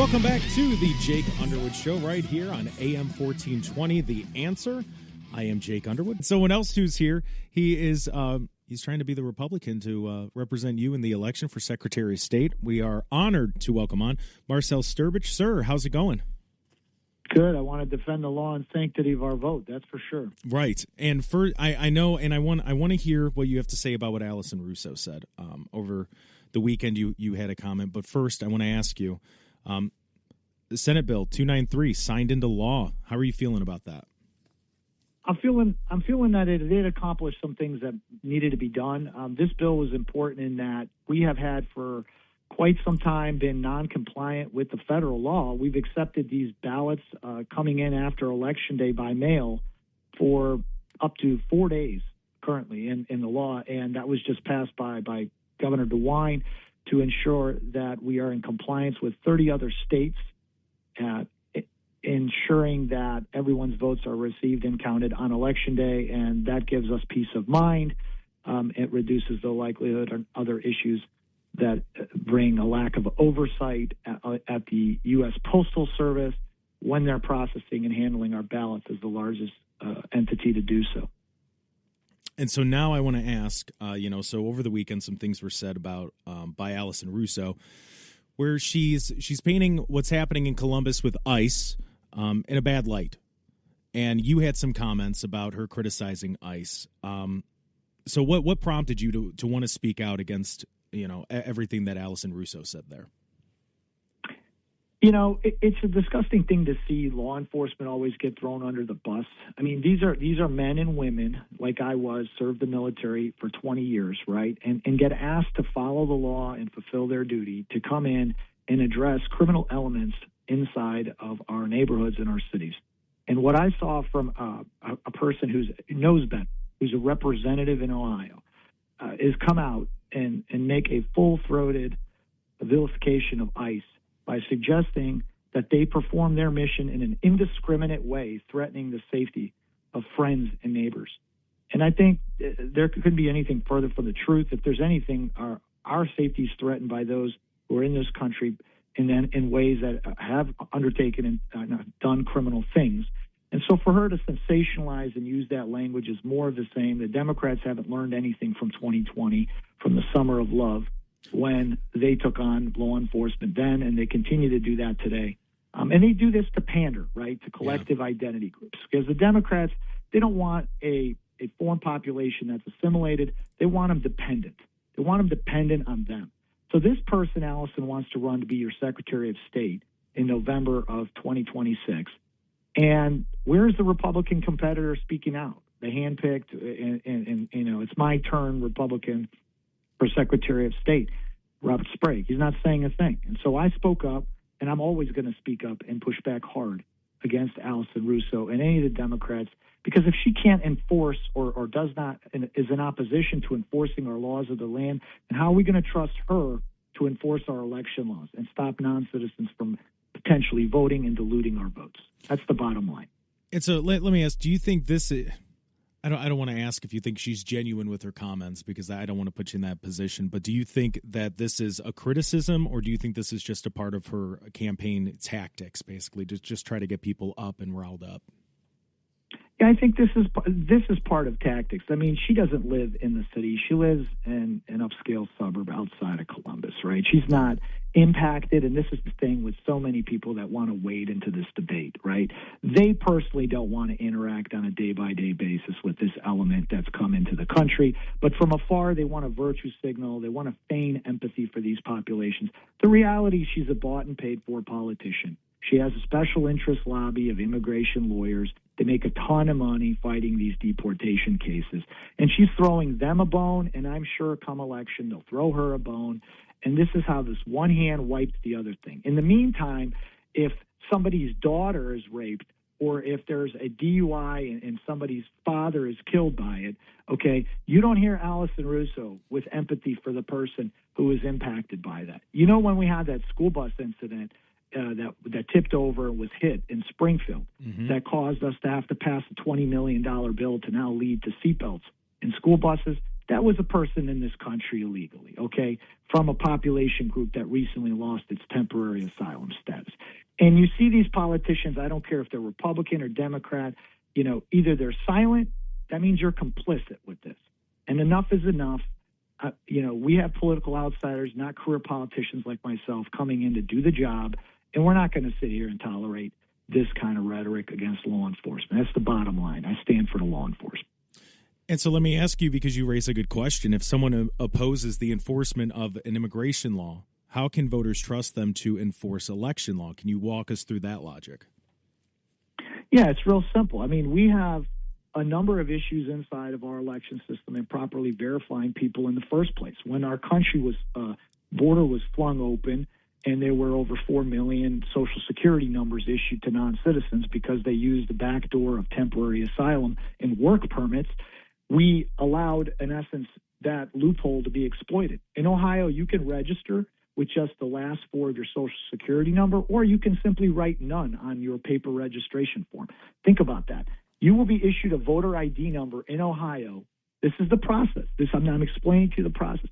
Welcome back to the Jake Underwood Show right here on AM 1420, The Answer. I am Jake Underwood. Someone else who's here, he's trying to be the Republican to represent you in the election for Secretary of State. We are honored to welcome on Marcell Strbich. Sir, how's it going? Good. I want to defend the law and sanctity of our vote. That's for sure. Right. And I know, and I want to hear what you have to say about what Allison Russo said over the weekend. You had a comment, but first I want to ask you. The Senate Bill 293 signed into law. How are you feeling about that? I'm feeling that it did accomplish some things that needed to be done. This bill was important in that we have had for quite some time been non-compliant with the federal law. We've accepted these ballots coming in after Election Day by mail for up to 4 days currently in the law, and that was just passed by Governor DeWine to ensure that we are in compliance with 30 other states, ensuring that everyone's votes are received and counted on Election Day, and that gives us peace of mind. It reduces the likelihood of other issues that bring a lack of oversight at the U.S. Postal Service when they're processing and handling our ballots as the largest entity to do so. And so now I want to ask, so over the weekend, some things were said about by Allison Russo, where she's painting what's happening in Columbus with ICE in a bad light. And you had some comments about her criticizing ICE. So what prompted you to want to speak out against, everything that Allison Russo said there? It's a disgusting thing to see law enforcement always get thrown under the bus. I mean, these are men and women, like I was, served the military for 20 years, right? And get asked to follow the law and fulfill their duty to come in and address criminal elements inside of our neighborhoods and our cities. And what I saw from a person who knows better, who's a representative in Ohio, is come out and make a full-throated vilification of ICE by suggesting that they perform their mission in an indiscriminate way, threatening the safety of friends and neighbors. And I think there couldn't be anything further from the truth. If there's anything, our safety is threatened by those who are in this country in ways that have undertaken and done criminal things. And so for her to sensationalize and use that language is more of the same. The Democrats haven't learned anything from 2020, from the summer of love, when they took on law enforcement then, and they continue to do that today. And they do this to pander, right, to collective identity groups. Because the Democrats, they don't want a foreign population that's assimilated. They want them dependent. They want them dependent on them. So this person, Allison, wants to run to be your Secretary of State in November of 2026. And where's the Republican competitor speaking out? The handpicked, and it's my turn Republican for Secretary of State, Robert Sprague. He's not saying a thing. And so I spoke up, and I'm always going to speak up and push back hard against Allison Russo and any of the Democrats, because if she can't enforce or does not, is in opposition to enforcing our laws of the land, then how are we going to trust her to enforce our election laws and stop non-citizens from potentially voting and diluting our votes? That's the bottom line. And so let me ask, do you think this is, I don't want to ask if you think she's genuine with her comments, because I don't want to put you in that position, but do you think that this is a criticism, or do you think this is just a part of her campaign tactics, basically, to just try to get people up and riled up? Yeah, I think this is part of tactics. I mean, she doesn't live in the city. She lives in an upscale suburb outside of Columbus, right? She's not impacted, and this is the thing with so many people that want to wade into this debate, right? They personally don't want to interact on a day-by-day basis with this element that's come into the country, but from afar, they want a virtue signal. They want to feign empathy for these populations. The reality, she's a bought and paid for politician. She has a special interest lobby of immigration lawyers. They make a ton of money fighting these deportation cases. And she's throwing them a bone, and I'm sure come election they'll throw her a bone. And this is how this one hand wipes the other thing. In the meantime, if somebody's daughter is raped, or if there's a DUI and somebody's father is killed by it, okay, you don't hear Allison Russo with empathy for the person who was impacted by that. When we had that school bus incident, that tipped over and was hit in Springfield, that caused us to have to pass a $20 million bill to now lead to seatbelts in school buses, that was a person in this country illegally, okay, from a population group that recently lost its temporary asylum status. And you see these politicians, I don't care if they're Republican or Democrat, either they're silent, that means you're complicit with this. And enough is enough. We have political outsiders, not career politicians like myself, coming in to do the job, and we're not going to sit here and tolerate this kind of rhetoric against law enforcement. That's the bottom line. I stand for the law enforcement. And so let me ask you, because you raise a good question, if someone opposes the enforcement of an immigration law, how can voters trust them to enforce election law? Can you walk us through that logic? Yeah, it's real simple. I mean, we have a number of issues inside of our election system in properly verifying people in the first place. When our country border was flung open and there were over 4 million Social Security numbers issued to non-citizens because they used the back door of temporary asylum and work permits, we allowed, in essence, that loophole to be exploited. In Ohio, you can register with just the last 4 of your Social Security number, or you can simply write none on your paper registration form. Think about that. You will be issued a voter ID number in Ohio. This is the process. I'm explaining to you the process.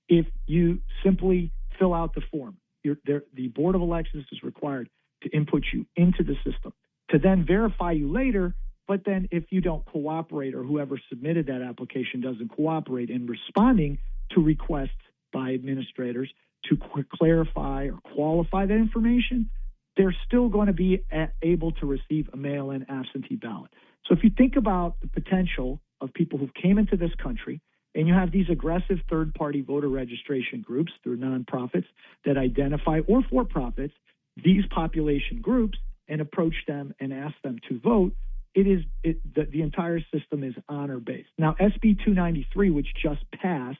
If you simply fill out the form, the Board of Elections is required to input you into the system to then verify you later. But then if you don't cooperate, or whoever submitted that application doesn't cooperate in responding to requests by administrators to clarify or qualify that information, they're still going to be able to receive a mail-in absentee ballot. So if you think about the potential of people who came into this country, and you have these aggressive third-party voter registration groups through nonprofits that identify, or for-profits, these population groups and approach them and ask them to vote, the entire system is honor-based. Now, SB 293, which just passed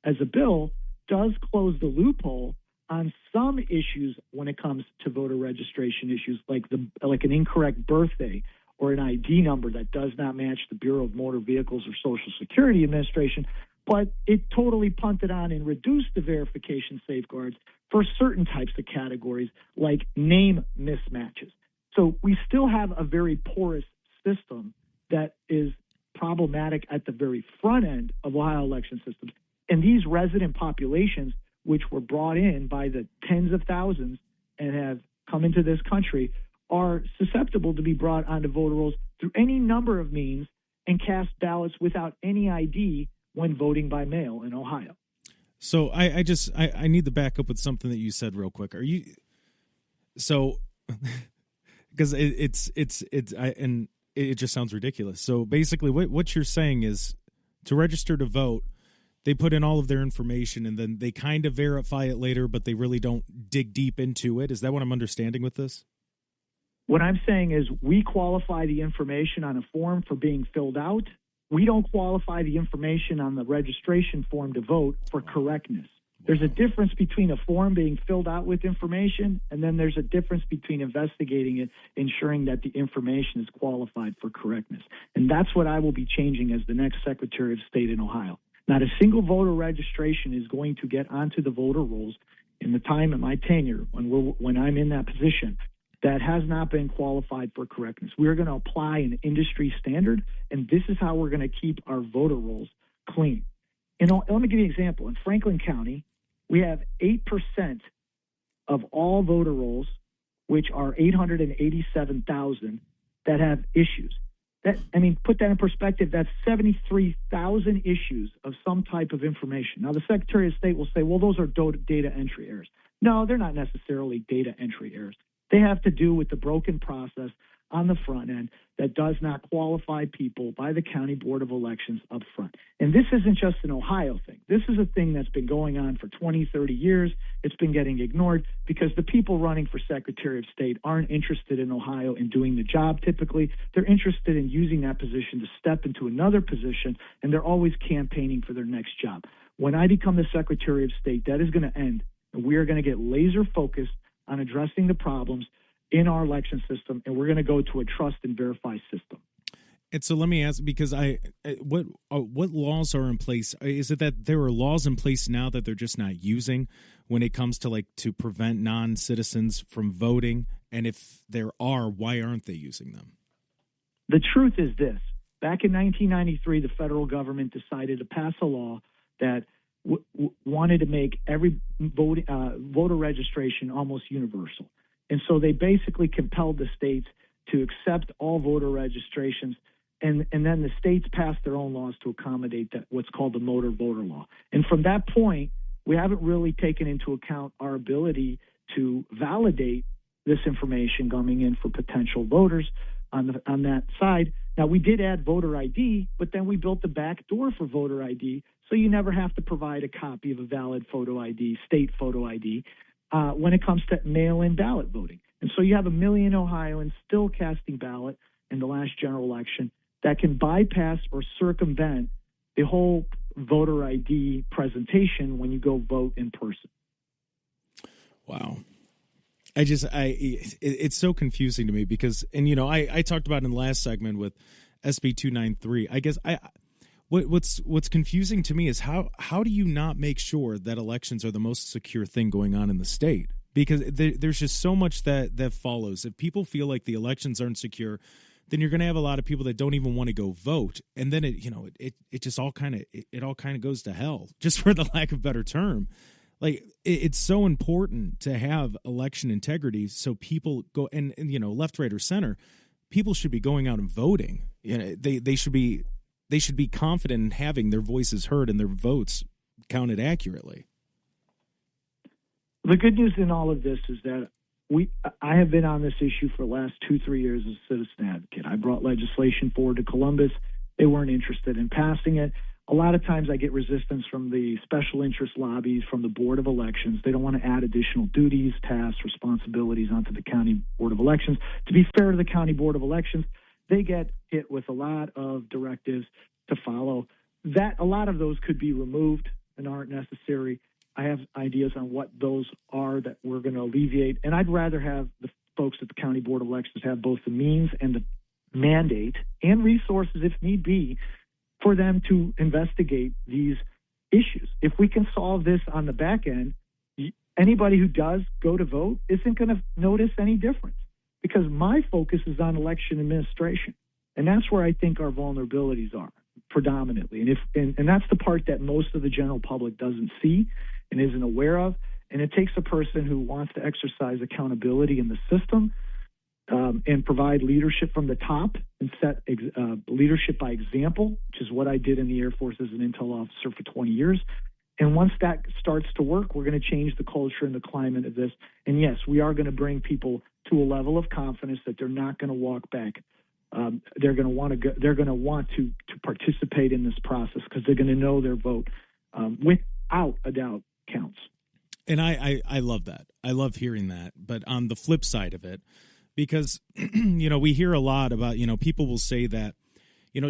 as a bill, does close the loophole on some issues when it comes to voter registration issues, like an incorrect birthday or an ID number that does not match the Bureau of Motor Vehicles or Social Security Administration, but it totally punted on and reduced the verification safeguards for certain types of categories like name mismatches. So we still have a very porous system that is problematic at the very front end of Ohio election systems. And these resident populations, which were brought in by the tens of thousands and have come into this country, are susceptible to be brought onto voter rolls through any number of means and cast ballots without any ID when voting by mail in Ohio. So I need to back up with something that you said real quick. Are you so because it just sounds ridiculous. So basically what you're saying is, to register to vote, they put in all of their information and then they kind of verify it later, but they really don't dig deep into it. Is that what I'm understanding with this? What I'm saying is, we qualify the information on a form for being filled out. We don't qualify the information on the registration form to vote for correctness. There's a difference between a form being filled out with information, and then there's a difference between investigating it, ensuring that the information is qualified for correctness. And that's what I will be changing as the next Secretary of State in Ohio. Not a single voter registration is going to get onto the voter rolls in the time of my tenure when I'm in that position that has not been qualified for correctness. We're going to apply an industry standard, and this is how we're going to keep our voter rolls clean. Let me give you an example. In Franklin County, we have 8% of all voter rolls, which are 887,000, that have issues. Put that in perspective, that's 73,000 issues of some type of information. Now, the Secretary of State will say, well, those are data entry errors. No, they're not necessarily data entry errors. They have to do with the broken process on the front end that does not qualify people by the County Board of Elections up front. And this isn't just an Ohio thing. This is a thing that's been going on for 20, 30 years. It's been getting ignored because the people running for Secretary of State aren't interested in Ohio in doing the job typically. They're interested in using that position to step into another position, and they're always campaigning for their next job. When I become the Secretary of State, that is going to end, and we are going to get laser focused on addressing the problems in our election system, and we're going to go to a trust and verify system. And so let me ask, because what laws are in place? Is it that there are laws in place now that they're just not using when it comes to to prevent non-citizens from voting? And if there are, why aren't they using them? The truth is this: back in 1993, the federal government decided to pass a law that wanted to make every voter registration almost universal. And so they basically compelled the states to accept all voter registrations. And then the states passed their own laws to accommodate that, what's called the motor voter law. And from that point, we haven't really taken into account our ability to validate this information coming in for potential voters on that side. Now, we did add voter ID, but then we built the back door for voter ID, so you never have to provide a copy of a valid photo ID, state photo ID, when it comes to mail-in ballot voting. And so you have 1 million Ohioans still casting ballot in the last general election that can bypass or circumvent the whole voter ID presentation when you go vote in person. Wow. It's so confusing to me because, and I talked about in the last segment with SB 293. I guess what's confusing to me is how do you not make sure that elections are the most secure thing going on in the state? Because there's just so much that follows. If people feel like the elections aren't secure, then you're going to have a lot of people that don't even want to go vote, and then it just all kind of goes to hell, just for the lack of a better term. Like it's so important to have election integrity, so people go and left, right, or center. People should be going out and voting. They should be confident in having their voices heard and their votes counted accurately. The good news in all of this is that I have been on this issue for the last 2-3 years as a citizen advocate. I brought legislation forward to Columbus. They weren't interested in passing it. A lot of times I get resistance from the special interest lobbies, from the Board of Elections. They don't want to add additional duties, tasks, responsibilities onto the County Board of Elections. To be fair to the County Board of Elections, they get hit with a lot of directives to follow. A lot of those could be removed and aren't necessary. I have ideas on what those are that we're going to alleviate, and I'd rather have the folks at the County Board of Elections have both the means and the mandate and resources, if need be, for them to investigate these issues. If we can solve this on the back end, anybody who does go to vote isn't going to notice any difference, because my focus is on election administration, and that's where I think our vulnerabilities are predominantly. And that's the part that most of the general public doesn't see and isn't aware of. And it takes a person who wants to exercise accountability in the system and provide leadership from the top and set leadership by example, which is what I did in the Air Force as an intel officer for 20 years. And once that starts to work, we're going to change the culture and the climate of this. And yes, we are going to bring people to a level of confidence that they're not going to walk back. They're going to want to go, they're going to want to participate in this process, because they're going to know their vote without a doubt counts. And I love that. I love hearing that. But on the flip side of it, because we hear a lot about, people will say that,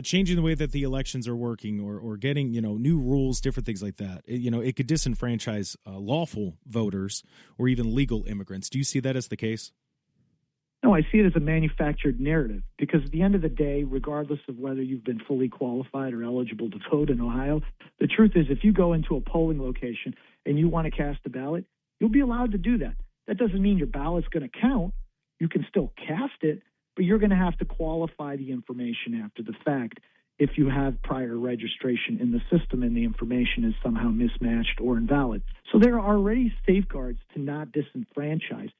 changing the way that the elections are working or getting, new rules, different things like that, it could disenfranchise lawful voters or even legal immigrants. Do you see that as the case? No, I see it as a manufactured narrative, because at the end of the day, regardless of whether you've been fully qualified or eligible to vote in Ohio, the truth is if you go into a polling location and you want to cast a ballot, you'll be allowed to do that. That doesn't mean your ballot's going to count. You can still cast it, but you're going to have to qualify the information after the fact if you have prior registration in the system and the information is somehow mismatched or invalid. So there are already safeguards to not disenfranchise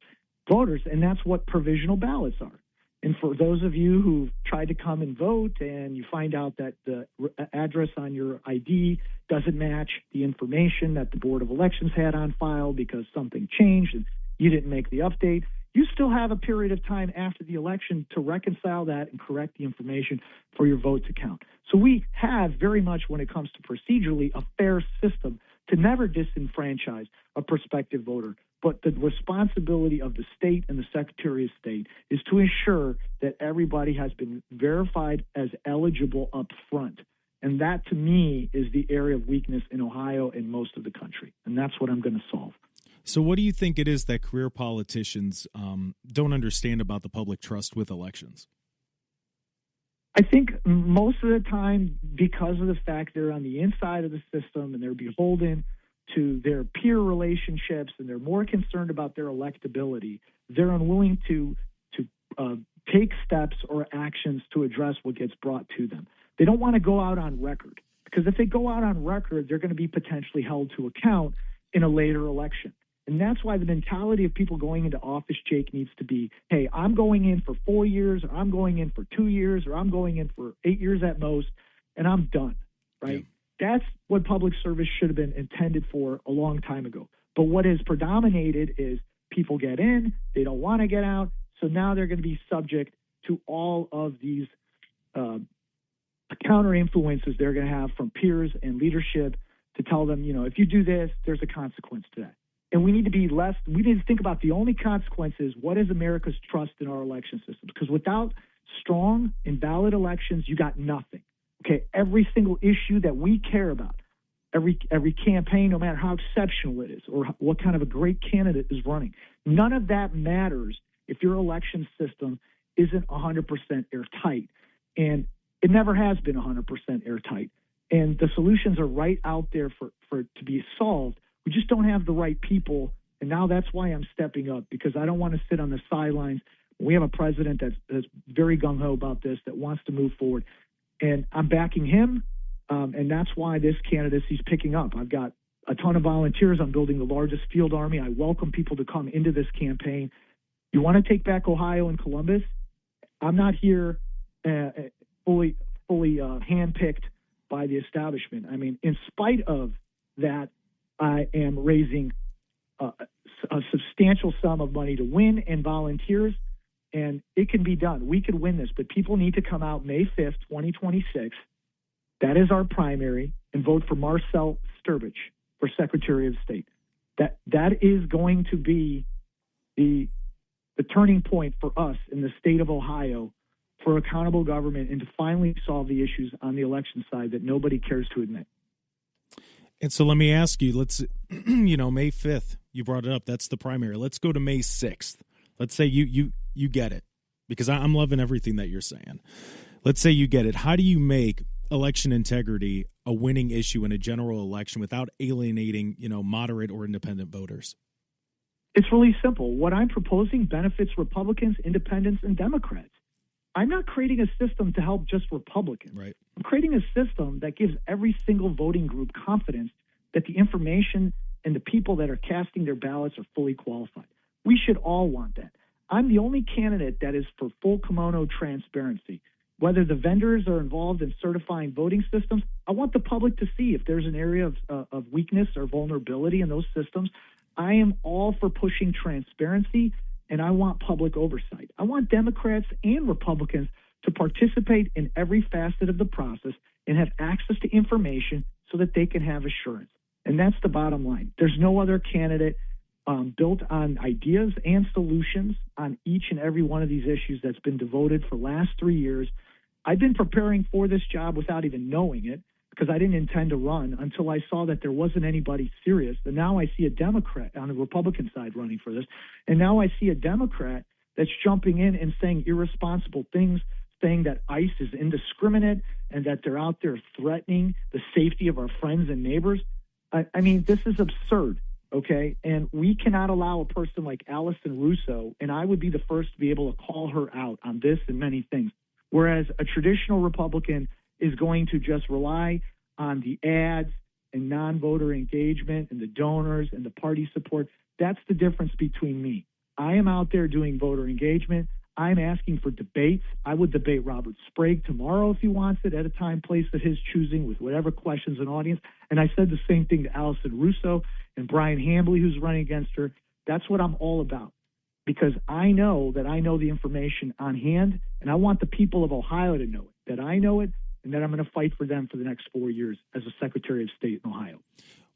voters, and that's what provisional ballots are. And for those of you who've tried to come and vote and you find out that the address on your ID doesn't match the information that the Board of Elections had on file because something changed and you didn't make the update, you still have a period of time after the election to reconcile that and correct the information for your vote to count. So we have very much, when it comes to procedurally, a fair system to never disenfranchise a prospective voter. But the responsibility of the state and the Secretary of State is to ensure that everybody has been verified as eligible up front. And that, to me, is the area of weakness in Ohio and most of the country. And that's what I'm going to solve. So what do you think it is that career politicians don't understand about the public trust with elections? I think most of the time, because of the fact they're on the inside of the system and they're beholden to their peer relationships and they're more concerned about their electability, they're unwilling to take steps or actions to address what gets brought to them. They don't want to go out on record, because if they go out on record, they're going to be potentially held to account in a later election. And that's why the mentality of people going into office, Jake, needs to be, hey, I'm going in for 4 years, or I'm going in for 2 years, or I'm going in for 8 years at most, and I'm done, right? Yeah. That's what public service should have been intended for a long time ago. But what has predominated is people get in, they don't want to get out, so now they're going to be subject to all of these counter influences they're going to have from peers and leadership to tell them, if you do this, there's a consequence to that. And we need to be we need to think about the only consequences. What is America's trust in our election system? Because without strong and valid elections, you got nothing. Okay, every single issue that we care about, every campaign, no matter how exceptional it is or what kind of a great candidate is running, none of that matters if your election system isn't 100% airtight. And it never has been 100% airtight. And the solutions are right out there for it to be solved. We just don't have the right people. And now that's why I'm stepping up, because I don't want to sit on the sidelines. We have a president that's very gung-ho about this, that wants to move forward. And I'm backing him. And that's why this candidacy is picking up. I've got a ton of volunteers. I'm building the largest field army. I welcome people to come into this campaign. You want to take back Ohio and Columbus? I'm not here fully handpicked by the establishment. I mean, in spite of that, I am raising a substantial sum of money to win and volunteers, and it can be done. We could win this, but people need to come out May 5th, 2026. That is our primary, and vote for Marcell Strbich for Secretary of State. That is going to be the turning point for us in the state of Ohio for accountable government and to finally solve the issues on the election side that nobody cares to admit. And so let me ask you, let's, May 5th, you brought it up. That's the primary. Let's go to May 6th. Let's say you get it, because I'm loving everything that you're saying. Let's say you get it. How do you make election integrity a winning issue in a general election without alienating, moderate or independent voters? It's really simple. What I'm proposing benefits Republicans, independents, and Democrats. I'm not creating a system to help just Republicans. Right. I'm creating a system that gives every single voting group confidence that the information and the people that are casting their ballots are fully qualified. We should all want that. I'm the only candidate that is for full kimono transparency. Whether the vendors are involved in certifying voting systems, I want the public to see if there's an area of weakness or vulnerability in those systems. I am all for pushing transparency, and I want public oversight. I want Democrats and Republicans to participate in every facet of the process and have access to information so that they can have assurance. And that's the bottom line. There's no other candidate built on ideas and solutions on each and every one of these issues that's been devoted for the last 3 years. I've been preparing for this job without even knowing it, because I didn't intend to run until I saw that there wasn't anybody serious. And now I see a Democrat on the Republican side running for this. And now I see a Democrat that's jumping in and saying irresponsible things, saying that ICE is indiscriminate and that they're out there threatening the safety of our friends and neighbors. I mean, this is absurd, okay? And we cannot allow a person like Allison Russo, and I would be the first to be able to call her out on this and many things, whereas a traditional Republican is going to just rely on the ads and non-voter engagement and the donors and the party support. That's the difference between me. I am out there doing voter engagement. I'm asking for debates. I would debate Robert Sprague tomorrow if he wants it, at a time, place of his choosing, with whatever questions an audience. And I said the same thing to Allison Russo and Brian Hambly, who's running against her. That's what I'm all about, because I know that I know the information on hand, and I want the people of Ohio to know it, that I know it, and that I'm going to fight for them for the next 4 years as a Secretary of State in Ohio.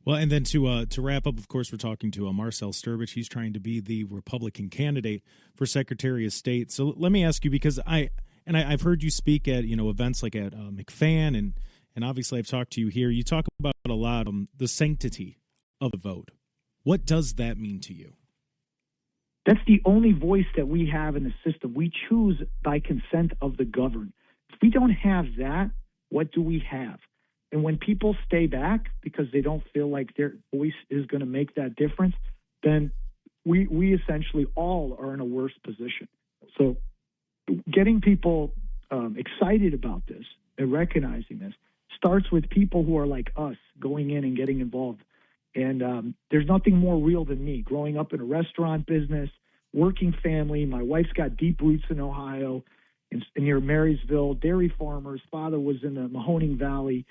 Well, and then to wrap up, of course, we're talking to Marcell Strbich. He's trying to be the Republican candidate for Secretary of State. So let me ask you, because I've heard you speak at events like at McFan, and obviously I've talked to you here. You talk about a lot the sanctity of the vote. What does that mean to you? That's the only voice that we have in the system. We choose by consent of the governed. If we don't have that, what do we have? And when people stay back because they don't feel like their voice is going to make that difference, then we essentially all are in a worse position. So getting people excited about this and recognizing this starts with people who are like us going in and getting involved. And there's nothing more real than me growing up in a restaurant business, working family. My wife's got deep roots in Ohio, near Marysville, dairy farmers. Father was in the Mahoning Valley,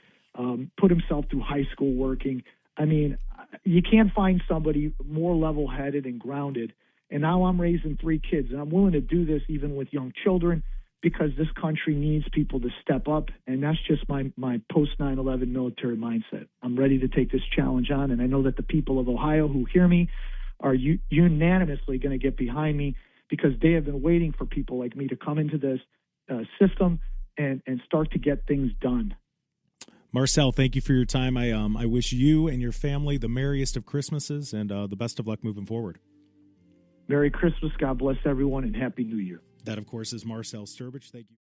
put himself through high school working. I mean, you can't find somebody more level-headed and grounded. And now I'm raising 3 kids, and I'm willing to do this even with young children because this country needs people to step up, and that's just my post-9/11 military mindset. I'm ready to take this challenge on, and I know that the people of Ohio who hear me are unanimously going to get behind me because they have been waiting for people like me to come into this system and start to get things done. Marcell, thank you for your time. I wish you and your family the merriest of Christmases and the best of luck moving forward. Merry Christmas. God bless everyone, and Happy New Year. That, of course, is Marcell Strbich. Thank you.